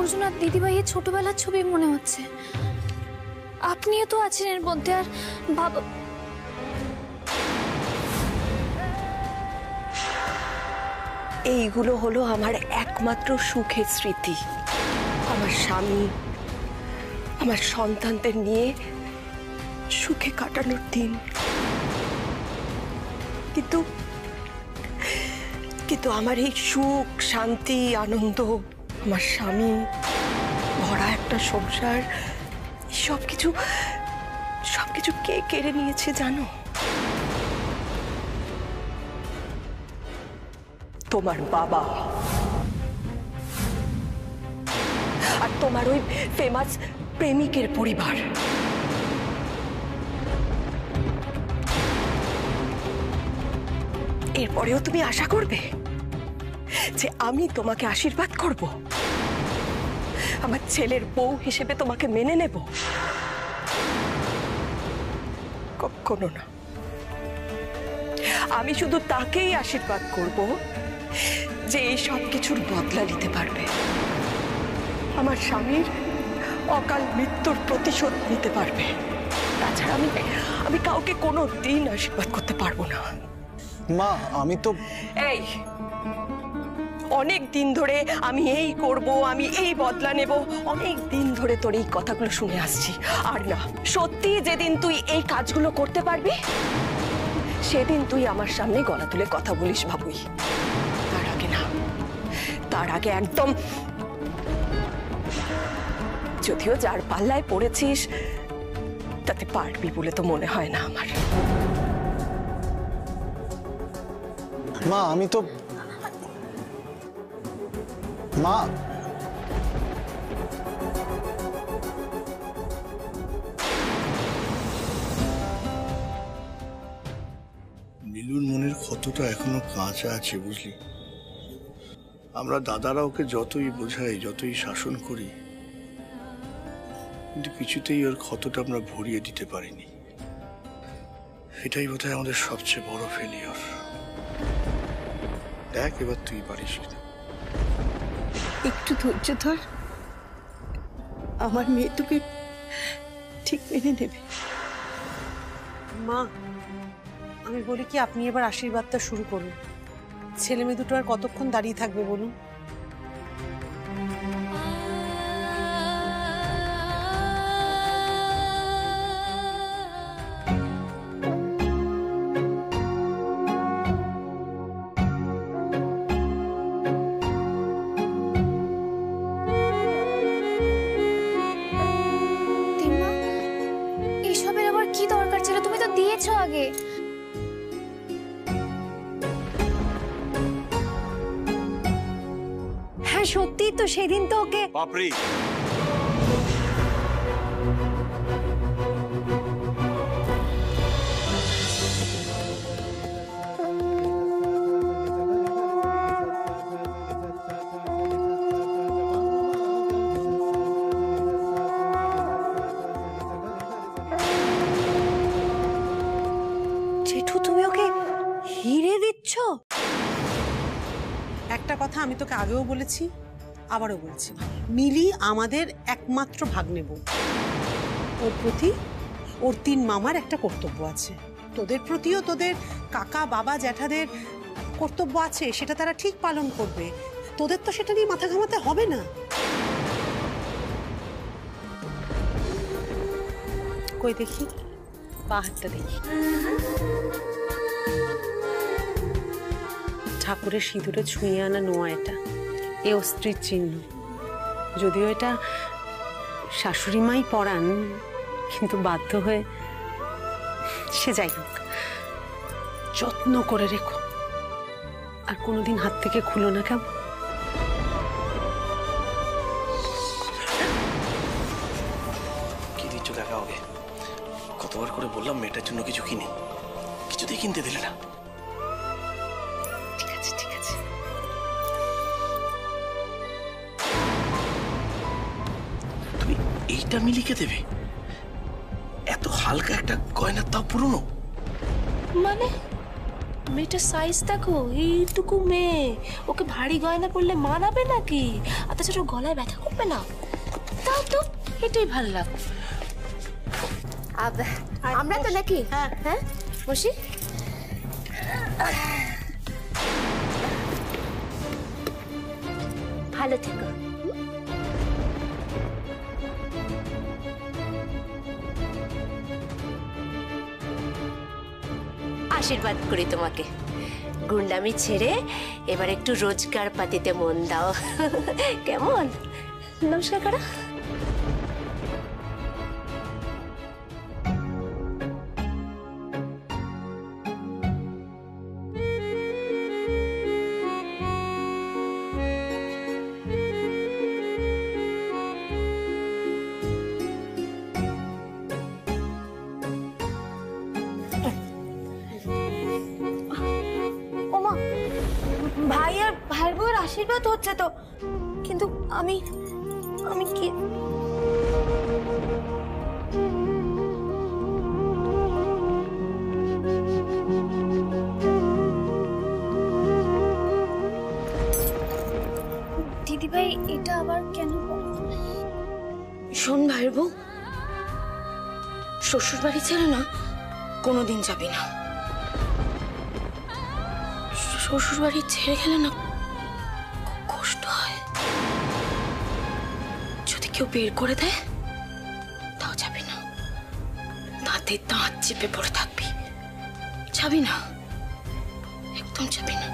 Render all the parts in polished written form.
অর্জুন আর দিদিভাইয়ের ছোটবেলার ছবি মনে হচ্ছে। আপনিও তো আছেন এর মধ্যে। আর বাবা, এইগুলো হলো আমার একমাত্র সুখের স্মৃতি। আমার স্বামী, আমার সন্তানদের নিয়ে সুখে কাটানোর দিন। কিন্তু কিন্তু আমার এই সুখ, শান্তি, আনন্দ, আমার স্বামী, ভরা একটা সংসার, সবকিছু কে কেড়ে নিয়েছে জানো? তোমার বাবা আর তোমার ওই ফেমাস প্রেমিকের পরিবার। এরপরেও তুমি আশা করবে যে আমি তোমাকে আশীর্বাদ করব, আমার ছেলের বউ হিসেবে তোমাকে মেনে নেব? কখনো না। আমি শুধু তাকেই আশীর্বাদ করব যে এই সব কিছুর বদলা নিতে পারবে, আমার স্বামীর অকাল মৃত্যুর প্রতিশোধ নিতে পারবে। তাছাড়া আমি কাউকে কোনো দিন আশীর্বাদ করতে পারবো না। মা, আমি তো এই অনেক দিন ধরে আমি এই করব, আমি এই বদলা নেব, অনেক দিন ধরে তোর এই কথাগুলো শুনে আসছি। আর না, সত্যি যেদিন তুই এই কাজগুলো করতে পারবি সেদিন তুই আমার সামনে গলা তুলে কথা বলিস বাবুই। তার আগে না, তার আগে একদম। যদিও যার পাল্লায় পড়েছিস তাতে পারবি বলে তো মনে হয় না আমার। মা, আমি তো মা, নীলুর মনের ক্ষতটা এখনো কাঁচা আছে, বুঝলি? আমরা দাদারা ওকে যতই বোঝাই, যতই শাসন করি, কিন্তু কিছুতেই ওর ক্ষতটা আমরা ভরিয়ে দিতে পারিনি। এটাই বোধহয় আমাদের সবচেয়ে বড় ফেলিওর। দেখ, এবার তুই পারিস কিনা। একটু ধৈর্য ধর, আমার মেয়ে তোকে ঠিক মেনে নেবে। মা, আমি বলি কি, আপনি এবার আশীর্বাদটা শুরু করুন। ছেলে মেয়ে দুটো আর কতক্ষণ দাঁড়িয়ে থাকবে বলুন? দিয়েছো আগে। হ্যাঁ সত্যি তো, সেদিন তো ওকে পাপড়ি একটা কথা আমি তোকে আগেও বলেছি, আবারও বলছি, মিলি আমাদের একমাত্র ভাগ্নে বোন। ওর প্রতি ওর 3 মামার একটা কর্তব্য আছে। তোদের প্রতিও তোদের কাকা, বাবা, জ্যাঠাদের কর্তব্য আছে, সেটা তারা ঠিক পালন করবে। তোদের তো সেটা নিয়ে মাথা ঘামাতে হবে না। কই দেখি, বা হাতটা দেখি। ঠাকুরের সিঁদুরে ছুঁয়ে আনা নোয়া এটা, এ স্ত্রীর চিহ্ন। যদিও এটা শাশুড়ি মাই পরান, কিন্তু বাধ্য হয়ে, সে যাই হোক, যত্ন করে রেখো, আর কোনোদিন হাত থেকে খুলো না, কেমন? কি দিচ্ছ দেখা হবে? কতবার করে বললাম মেয়েটার জন্য কিছু কিনে, কিছুতেই কিনতে দিলে না। ঠিক আছে ঠিক আছে। তুমি এইটা মিলিকে দেবে? এত হালকা একটা গয়না, তাও পুরনো? মানে মেয়েটার সাইজ দেখো, এইটুকু মেয়ে, ওকে ভারী গয়না পরলে মানাবে নাকি? আর তাছাড়া ওর গলায় ব্যথা করবে না। তাও তো এটাই ভালো লাগবে। আমরা তো নাকি? হ্যাঁ বসি। ভালো থেকো। আশীর্বাদ করি তোমাকে, গুন্ডামি ছেড়ে এবার একটু রোজগার পাতিতে মন দাও। কেমন? নমস্কার করো। ভাইয়ের বউয়ের আশীর্বাদ হচ্ছে তো, কিন্তু আমি কি দিদিভাই এটা আবার কেন? শোন ভাইয়ের বউ, শ্বশুর বাড়ি ছেড়ে না কোনোদিন যাবি না। শ্বশুর বাড়ি ছেড়ে গেলে না কষ্ট হয়। যদি কেউ বের করে দেয় তাও যাবি না, দাঁতে দাঁত চেপে পড়ে থাকবি, যাবি না, একদম যাবি না।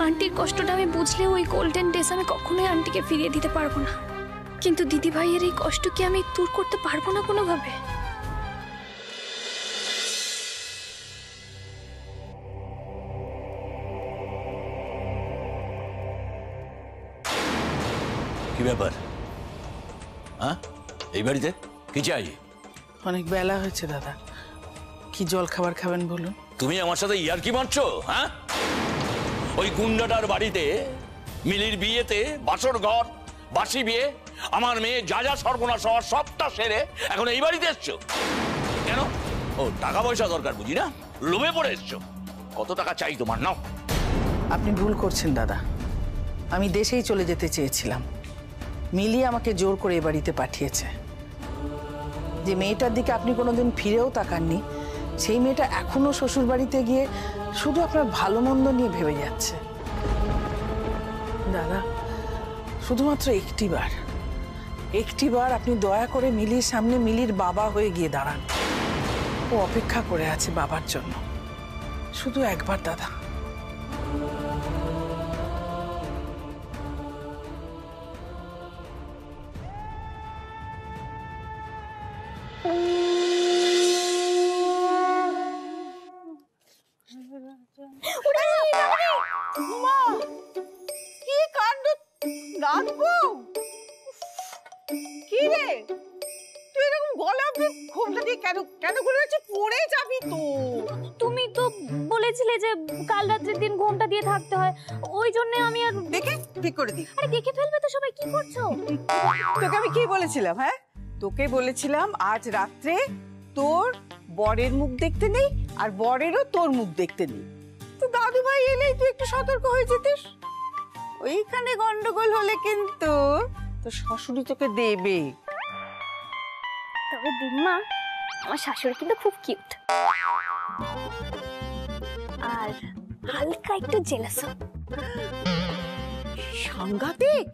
আন্টির কষ্টটা আমি বুঝলে ওই গোল্ডেন ডেজ আমি কখনোই আন্টিকে ফিরিয়ে দিতে পারবো না, কিন্তু দিদি ভাইয়ের এই কষ্ট কি আমি দূর করতে পারবো না কোনোভাবে? কি ব্যাপার? হ্যাঁ, এই বাড়িতে কি চাই? অনেক বেলা হয়েছে দাদা, কি জল খাবার খাবেন বলুন? তুমি আমার সাথে ইয়ার্কি মারছো? হ্যাঁ, ওই গুন্ডাটার বাড়িতে মিলির বিয়েতে বাসর ঘর, বাসি বিয়ে, আমার মেয়ে যা যা সর্বনাশ হওয়ার সবটা সেরে এখন এই বাড়িতে এসছো কেন? ও টাকা পয়সা দরকার বুঝি না, লোভে পড়ে এসছো। কত টাকা চাই তোমার? নাও। আপনি ভুল করছেন দাদা, আমি দেশেই চলে যেতে চেয়েছিলাম, মিলি আমাকে জোর করে এ বাড়িতে পাঠিয়েছে। যে মেয়েটার দিকে আপনি কোনোদিন ফিরেও তাকাননি, সেই মেয়েটা এখনো শ্বশুর বাড়িতে গিয়ে শুধু আপনার ভালো মন্দ নিয়ে ভেবে যাচ্ছে। দাদা, শুধুমাত্র একটিবার আপনি দয়া করে মিলির সামনে মিলির বাবা হয়ে গিয়ে দাঁড়ান। ও অপেক্ষা করে আছে বাবার জন্য, শুধু একবার দাদা। কি কাণ্ড! রাখবো কি রে, তুই এরকম গলা অব্দি ঘোমটা দিয়ে কেন ঘুরে যাচ্ছিস? পড়ে যাবি তো। তুমি তো বলেছিলে যে কাল রাত্রের দিন ঘোমটা দিয়ে থাকতে হয়, ওই জন্য আমি আর দেখে ঠিক করে দি। আরে দেখে ফেলবে তো সবাই, কি করছো? তোকে আমি কি বলেছিলাম? হ্যাঁ, তোকে বলেছিলাম আজ রাত্রে তোর বরের মুখ দেখতে নেই, আর বরেরও তোর মুখ দেখতে নেই। তো দাদু ভাই এলেই তুই একটু সতর্ক হয়ে যেতিস। ওইখানে গন্ডগোল হলে কিন্তু তোর শাশুড়ি তোকে দেবে। তবে দিম্মা, আমার শাশুড়ি কিন্তু খুব কিউট আর হালকা একটু জেলাসও। সাংঘাতিক!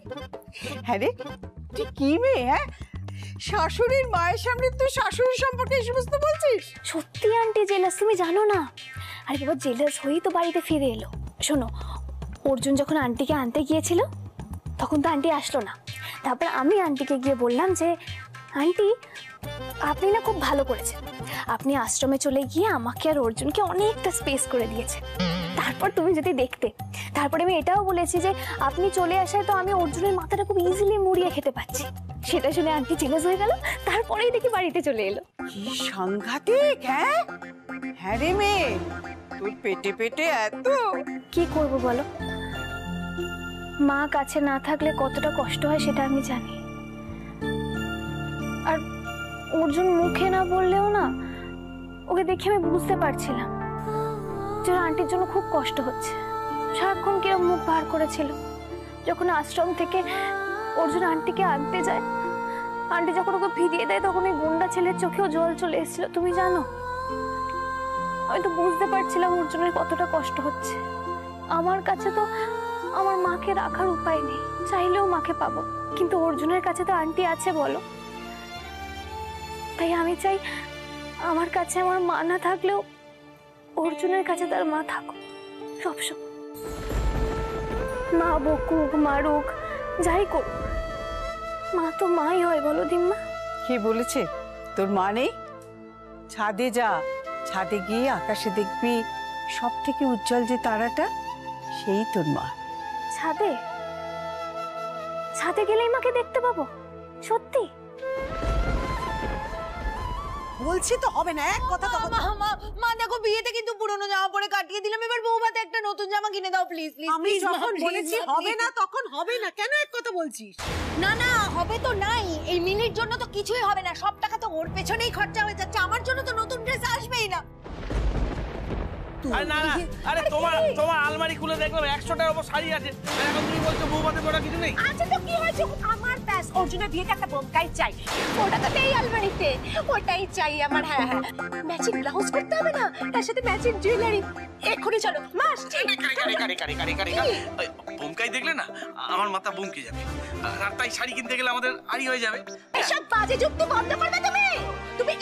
হ্যাঁ রে, তুই কি মেয়ে? হ্যাঁ, শাশুড়ির মায়ের সামনে তুই শাশুড়ির সম্পর্কে এই সমস্ত বলছিস? সত্যি আন্টি জেলাস, তুমি জানো না? আরে বাবা, জেলাস হয়েই তো বাড়িতে ফিরে এলো। শোনো, অর্জুন যখন আন্টিকে আনতে গিয়েছিল তখন তো আন্টি আসলো না। তারপর আমি আন্টিকে গিয়ে বললাম যে আন্টি, আপনি না খুব ভালো করেছেন, আপনি আশ্রমে চলে গিয়ে আমাকে আর অর্জুনকে অনেকটা স্পেস করে দিয়েছে। তারপর তুমি যদি দেখতে, তারপরে আমি এটাও বলেছি যে আপনি চলে আসায় তো আমি অর্জুনের মাথাটা খুব ইজিলি মুড়িয়ে খেতে পাচ্ছি। সেটা শুনে আন্টি জেলাস হয়ে গেল, তারপরেই দেখি বাড়িতে চলে এলো। কি সাংঘাতিক! হ্যাঁ হ্যাঁ রে মেয়ে, তোর পেটে পেটে এত। কি করব বলো, মা কাছে না থাকলে কতটা কষ্ট হয় সেটা আমি জানি। আর অর্জুন মুখে না বললেও না, ওকে দেখে আমি বুঝতে পারছিলাম যে ওর আন্টির জন্য খুব কষ্ট হচ্ছে। সারাক্ষণ কিরম মুখ বার করেছিল। যখন আশ্রম থেকে অর্জুন আন্টিকে আনতে যায়, আন্টি যখন ওকে ফিরিয়ে দেয়, তখন ওই গুন্ডা ছেলের চোখেও জল চলে এসেছিল, তুমি জানো। আমি তো বুঝতে পারছিলাম অর্জুনের কতটা কষ্ট হচ্ছে। আমার কাছে তো আমার মাকে রাখার উপায় নেই, চাইলেও মাকে পাবো, কিন্তু অর্জুনের কাছে তো আন্টি আছে বলো। তাই আমি চাই আমার কাছে আমার মা না থাকলেও অর্জুনের কাছে তার মা থাকুক সবসময়। মা বকুক মারুক যাই করুক, মা তো মাই হয় বলো দিম্মা। কে বলেছে তোর মা নেই? ছাদে যা, ছাদে গিয়ে আকাশে দেখবি সব থেকে উজ্জ্বল যে তারাটা, সেই তোর মা। ছাদে? ছাদে গেলেই মাকে দেখতে পাবো? সত্যি? বলছি তো হবে না, এক কথা তো মা দেখো, বিয়েতে কিন্তু পুরনো জামা পরে কাটিয়ে দিলাম, এবার বৌভাতে একটা নতুন জামা কিনে দাও প্লিজ প্লিজ। আমি যখন বলেছি হবে না তখন হবে না, কেন এক কথা বলছিস? না না, হবে তো নাই। এই মিনির জন্য তো কিছুই হবে না, সব টাকা তো ওর পেছনেই খরচা হয়ে যাচ্ছে। আমার জন্য তো নতুন ড্রেস আসবেই না। আরে না না, আরে তোমার আলমারি খুলে দেখলাম 100টার উপর শাড়ি আছে, এখন তুমি বলছো বৌভাতে পড়া কিছু নেই। আচ্ছা তো কি হয়েছে? আমার ব্যাস অর্জুনের বিয়েতে একটা বোমকাই চাই, ওটা তো নেই আলমারিতে, ওটাই চাই আমার। হ্যাঁ হ্যাঁ, ম্যাচিং ব্লাউজ করতে হবে না, তার সাথে ম্যাচিং জুয়েলারি। এক্ষুনি চলো মা, আসছি। বোমকাই দেখলে না আমার মাথা বমকে যাবে, আর তাই শাড়ি কিনতে গেলে আমাদের আড়ি হয়ে যাবে। এসব বাজে যুক্তি বন্ধ করবে তুমি। তুমি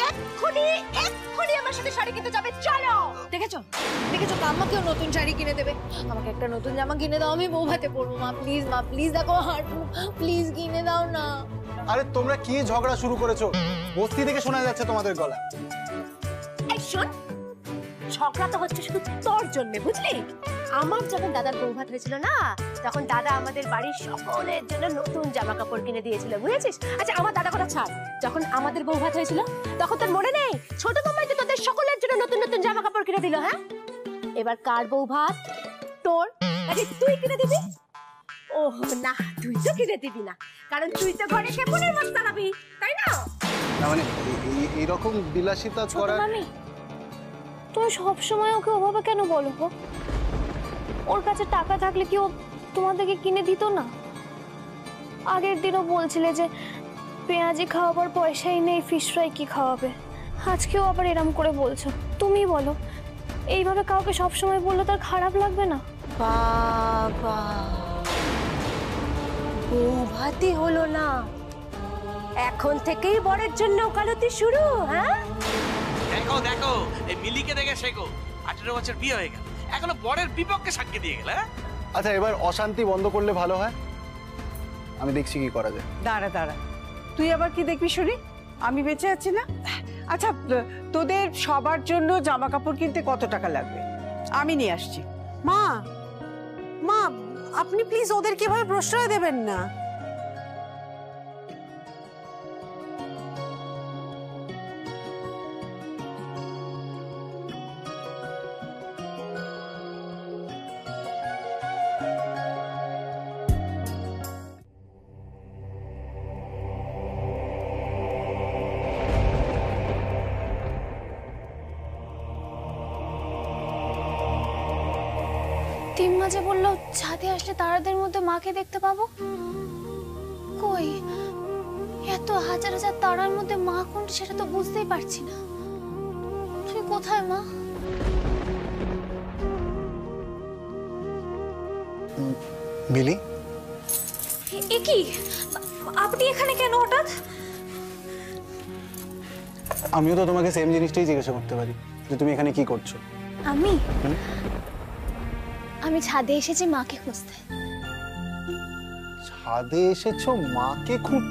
এক্ষুনি আমার সাথে শাড়ি কিনতে যাবে, চলো। দেখেছো দেখেছো, আমাকেও নতুন শাড়ি কিনে দেবে। আমাকে একটা নতুন জামা কিনে দাও, আমি বৌভাতে পরবো। মা প্লিজ দেখো হার্ট, প্লিজ কিনে দাও না। আরে তোমরা কি ঝগড়া শুরু করেছো? বস্তি থেকে শোনা যাচ্ছে তোমাদের গলা। এই শোন, ঝগড়া তো হচ্ছে শুধু তোর জন্য, বুঝলি? আমার যখন দাদার বৌভাত হয়েছিল না, তখন দাদা আমাদের বাড়ির সকলের জন্য নতুন জামা কাপড় কিনে দিয়েছিল, বুঝেছিস? আচ্ছা আমার দাদা কথা ছাড়, যখন আমাদের বৌভাত হয়েছিল তখন তোর মনে নেই ছোট মামাই তো তোদের সকলের জন্য নতুন নতুন জামা কাপড় কিনে দিল? হ্যাঁ, এবার কার বৌভাত? তোর। আরে তুই কিনে দিবি? ওহ না, তুই তো কিনে দিবি না, কারণ তুই তো ঘরে সেপুনের মাছ চালাবি, তাই না? না মানে এইরকম বিলাসিতা করা। মামি, তুমি সবসময় ওকে ওভাবে কেন বলো গো? ওর কাছে টাকা থাকলে কি ও তোমাদেরকে কিনে দিত না? আগের দিনও বলছিলে যে পেঁয়াজি খাওয়াবার পয়সাই নেই, ফিশ ফ্রাই কি খাওয়াবে। আজকেও আবার এরম করে বলছো। তুমি বলো, এইভাবে কাউকে সবসময় বললে তার খারাপ লাগবে না? বাবা, বৌভাতই হলো না, এখন থেকেই বরের জন্য ওকালতি শুরু? হ্যাঁ দেখো দেখো, এই মিলিকে দেখে শেখো। 18 বছর বিয়ে হয়ে গেল, এখনো বরের বিপক্ষে সাক্ষী দিয়ে গেল। আচ্ছা এবার অশান্তি বন্ধ করলে ভালো হয়, আমি দেখছি কি করা যায়। দাঁড়া দাঁড়া, তুই আবার কি দেখবি শুনি? আমি বেঁচে আছি না? আচ্ছা তোদের সবার জন্য জামা কাপড় কিনতে কত টাকা লাগবে আমি নিয়ে আসছি। মা মা আপনি প্লিজ ওদের কিভাবে প্রশ্রয় দেবেন না। তিম্মা যে বললো ছাদে আসলে তারাদের মধ্যে মাকে দেখতে পাবো, কই এত হাজার হাজার তারার মধ্যে মা কোনটা সেটা তো বুঝতেই পারছি না। তুই কোথায় মা? মিলি, এ কি আপনি এখানে কেন হঠাৎ? আমিও তো তোমাকে সেম জিনিসটাই জিজ্ঞাসা করতে পারি যে তুমি এখানে কি করছো। আমি ছাদে এসেছি মাকে খুঁজতে। ছাদে এসেছো মাকে খুব?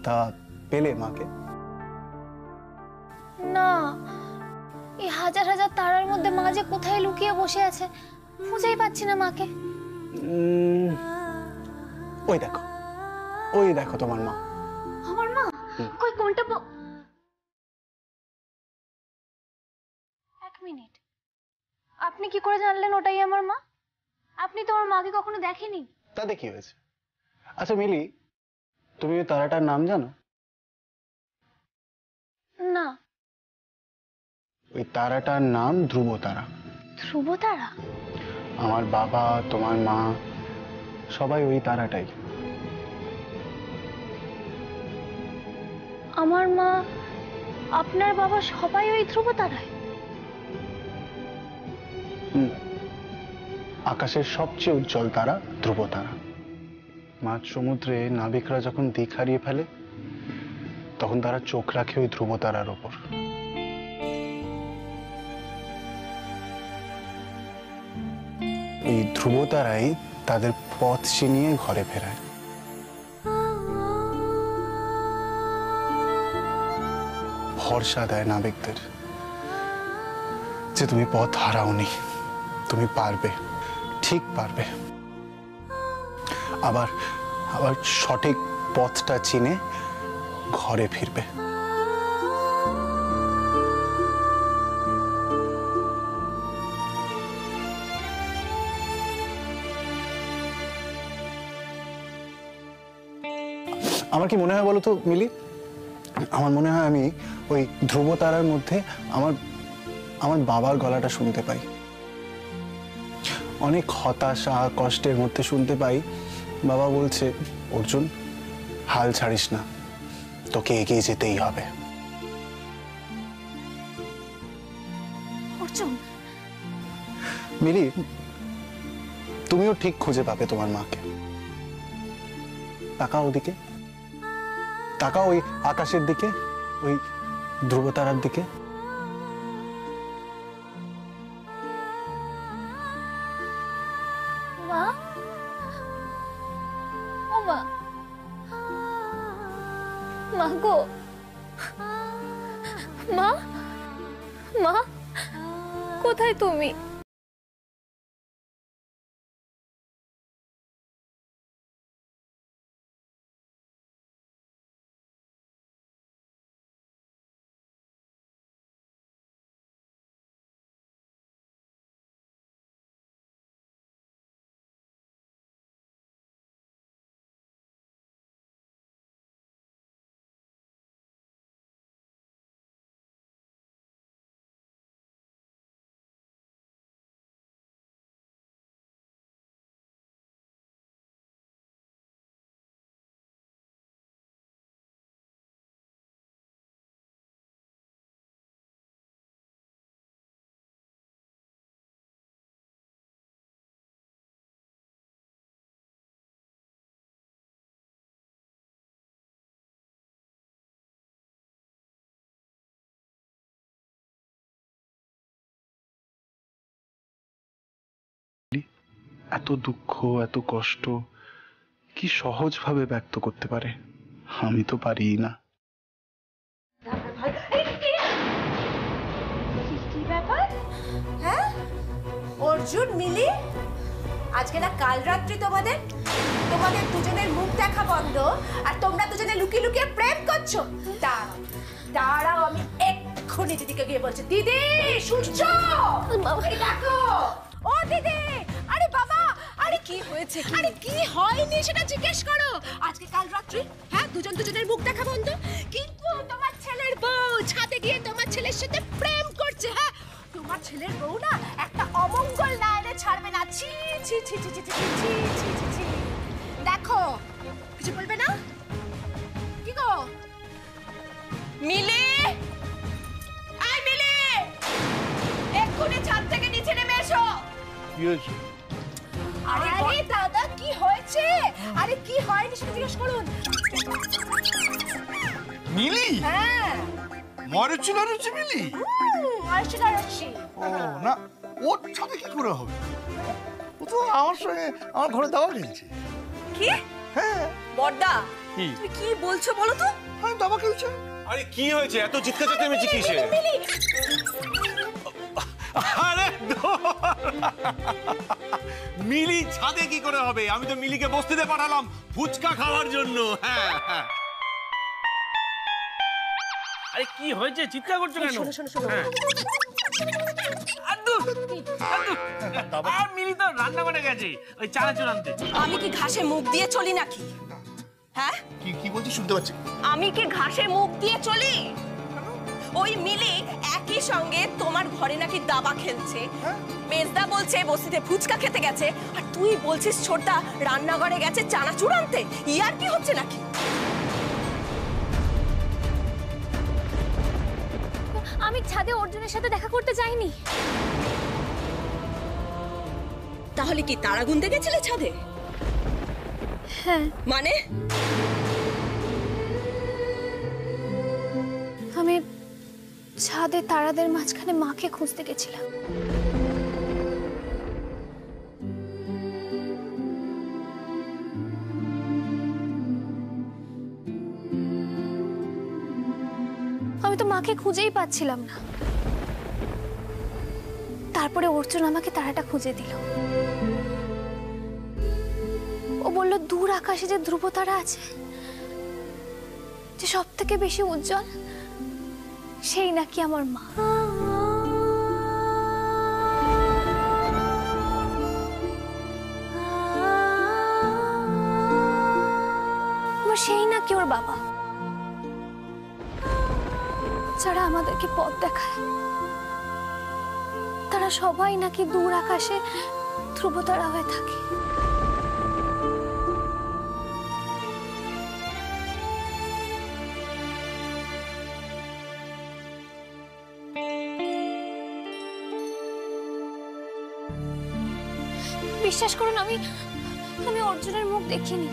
তা পেলে মাকে? না, এই হাজার হাজার তারার মধ্যে মা যে কোথায় লুকিয়ে বসে আছে, খুঁজেই পাচ্ছি না মাকে। ওই দেখো তোমার মা। আমার মা? কই কোনটা? এক মিনিট। আপনি কি করে জানলেন ওটাই আমার মা? আপনি তো আমার মাকে কখনো দেখেনি। তাতে কি হয়েছে? আচ্ছা মিলি, তুমি ওই তারাটার নাম জানো? না। ওই তারাটার নাম ধ্রুব তারা। ধ্রুব তারা? আমার বাবা, তোমার মা, সবাই ওই তারাটাই। আমার মা, আপনার বাবা সবাই ওই ধ্রুব তারায়? আকাশের সবচেয়ে উজ্জ্বল তারা ধ্রুব তারা। মাঝ সমুদ্রে নাবিকরা যখন দিক হারিয়ে ফেলে তখন তারা চোখ রাখে ওই ধ্রুব তারার ওপর। এই ধ্রুব তারাই তাদের পথ চিনিয়ে ঘরে ফেরায়। ভরসা দেয় নাবিকদের যে তুমি পথ হারাওনি, তুমি পারবে, ঠিক পারবে। আবার আবার সঠিক পথটা চিনে ঘরে ফিরবে। আমার কি মনে হয় বলো তো মিলি, আমার মনে হয় আমি ওই ধ্রুব তারার মধ্যে আমার বাবার গলাটা শুনতে পাই। অনেক হতাশা কষ্টের মধ্যে শুনতে পাই বাবা বলছে, অর্জুন হাল ছাড়িস না, তোকে এগিয়ে যেতেই হবে। অর্জুন, মিলি তুমিও ঠিক খুঁজে পাবে তোমার মাকে। তাকাও ওদিকে, তাকাও ওই আকাশের দিকে, ওই ধ্রুব তারার দিকে। মা, ও মা, মা গো, মা, মা কোথায় তুমি? এত দুঃখ, এত কষ্ট কি সহজভাবে ব্যক্ত করতে পারে? আমি তো পারি না। কি ব্যাপার? হ্যাঁ অর্জুন, মিলি, আজকে না কাল রাত্রি তোমাদের দুজনের মুখ দেখা বন্ধ আর তোমরা দুজনে লুকিয়ে লুকিয়ে প্রেম করছো। দাঁড়াও দাঁড়াও, আমি এক্ষুনি দিদিকে গিয়ে বলছি। দিদি, সূর্য, এই দেখো। ও দিদি, আরে বাবা, আরে কি হয়েছে? আরে কি হয়নি সেটা জিজ্ঞেস করো। আজকে কাল রাত্রি হ্যাঁ দুজনের মুখ দেখা বন্ধ, কিন্তু তোমার ছেলের বউ ছাদে গিয়ে তোমার ছেলের সাথে প্রেম করছে। হ্যাঁ তোমার ছেলের বউ না একটা অমঙ্গল না এনে ছাড়বে না। ছি ছি ছি ছি ছি ছি ছি ছি ছি ছি। দেখো, কিছু বলবে না? কি গো মিলি, আই মিলি, এক্ষুনি ছাদ থেকে নিচে নেমে এসো। কি হয়েছে? আরে দাদা, কি হয়েছে? আরে কি হয়নি সেটা জিজ্ঞেস করুন। মিলি? হ্যাঁ মরেছি মিলি? মরেছি। ও না, ওর সাথে কি করে হবে? ও তো আমার সঙ্গে আমার ঘরে দাওয়া খেলছে। কি? হ্যাঁ। বড়দা, কি তুমি কি বলছো বলো তো? আমি দাওয়া খেলছে। আরে কি হয়েছে? এত চিৎকার চেঁচামেচি কিসে? আরে মিলি ছাদে কি করে হবে? আমি তো মিলিকে বস্তিতে পাঠালাম ফুচকা খাওয়ার জন্য। হ্যাঁ হ্যাঁ। আরে কি হয়েছে, চিৎকার করছো কেন? শোনো শোনো শোনো আর মিলি তো রান্না করে গেছে ওই চানাচুর আনতে। আমি কি ঘাসে মুখ দিয়ে চলি নাকি? হ্যাঁ, কি কি বলছিস শুনতে পাচ্ছি? আমি কি ঘাসে মুখ দিয়ে চলি? ওই মিলি একই সঙ্গে তোমার ঘরে নাকি দাবা খেলছে, মেজদা বলছে বস্তিতে ফুচকা খেতে গেছে, আর তুই বলছিস ছোটদা রান্নাঘরে গেছে চানাচুর আনতে। ইয়ার কি হচ্ছে নাকি? আমি ছাদে অর্জুনের সাথে দেখা করতে যাইনি। তাহলে কি তারা গুনতে গেছিলে ছাদে? হ্যাঁ, মানে আমি ছাদে তারাদের মাঝখানে মাকে খুঁজতে গেছিলাম। আমি তো মাকে খুঁজেই পাচ্ছিলাম না। তারপরে অর্জুন আমাকে তারাটা খুঁজে দিল। ও বলল দূর আকাশে যে ধ্রুব তারা আছে, যে সব থেকে বেশি উজ্জ্বল, সেই নাকি আমার মা। আমার সেই নাকি ওর বাবা, যারা আমাদেরকে পথ দেখায়। তারা সবাই নাকি দূর আকাশে ধ্রুবতারা হয়ে থাকে। বিশ্বাস করুন, আমি অর্জুনের মুখ দেখিনি।